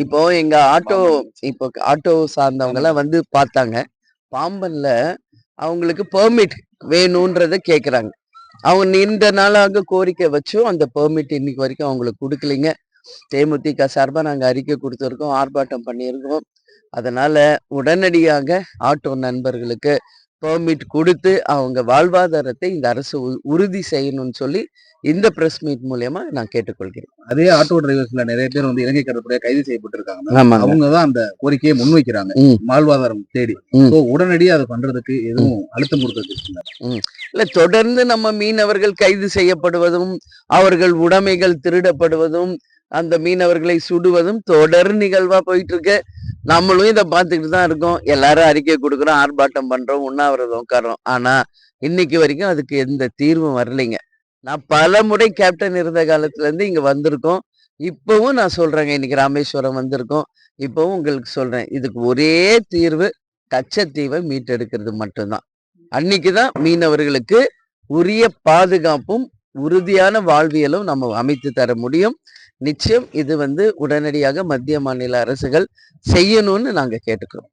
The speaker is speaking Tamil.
இப்போ எங்க இப்போ ஆட்டோ சார்ந்தவங்க எல்லாம் வந்து பார்த்தாங்க. பாம்பன்ல அவங்களுக்கு பெர்மிட் வேணும்ன்றத கேக்குறாங்க. அவங்க நீண்ட நாளாக கோரிக்கை வச்சும் அந்த பெர்மிட் இன்னைக்கு வரைக்கும் அவங்களுக்கு குடுக்கலைங்க. தேமுதிக சார்பா நாங்க அறிக்கை குடுத்திருக்கோம். ஆர்ப்பாட்டம் பண்ணியிருக்கோம். அதனால உடனடியாக ஆட்டோ நண்பர்களுக்கு பெர்மிட் குடுத்து அவங்க வாழ்வாதாரத்தை இந்த அரசு உறுதி செய்யணும்னு சொல்லி இந்த பிரஸ் மீட் மூலியமா நான் கேட்டுக்கொள்கிறேன். அதே ஆட்டோ டிரைவர்ஸ்ல நிறைய பேர் வந்து இலங்கை கடற்படையா கைது செய்யப்பட்டிருக்காங்க. ஆமாங்க. அவங்க தான் அந்த கோரிக்கையை முன்வைக்கிறாங்க. வாழ்வாதாரம் தேடி. உடனடியா அதை பண்றதுக்கு எதுவும் அழுத்தம் கொடுக்கறது இல்ல. தொடர்ந்து நம்ம மீனவர்கள் கைது செய்யப்படுவதும், அவர்கள் உடைமைகள் திருடப்படுவதும், அந்த மீனவர்களை சுடுவதும் தொடர் நிகழ்வா போயிட்டு இருக்கு. நம்மளும் இதை பார்த்துக்கிட்டு தான் இருக்கோம். எல்லாரும் அறிக்கை கொடுக்குறோம், ஆர்ப்பாட்டம் பண்றோம், உண்ணாவிரதம் உட்கார்றோம். ஆனா இன்னைக்கு வரைக்கும் அதுக்கு எந்த தீர்வும் வரலைங்க. நான் பல முறை கேப்டன் இருந்த காலத்துல இருந்து இங்க வந்திருக்கோம். இப்பவும் நான் சொல்றேங்க, இன்னைக்கு ராமேஸ்வரம் வந்திருக்கோம். இப்பவும் உங்களுக்கு சொல்றேன், இதுக்கு ஒரே தீர்வு கச்சத்தீவை மீட்டெடுக்கிறது மட்டும்தான். அன்னைக்குதான் மீனவர்களுக்கு உரிய பாதுகாப்பும் உறுதியான வாழ்வியலும் நம்ம அமைத்து தர முடியும். நிச்சயம் இது உடனடியாக மத்திய மாநில அரசுகள் செய்யணும்னு நாங்க கேட்டுக்கிறோம்.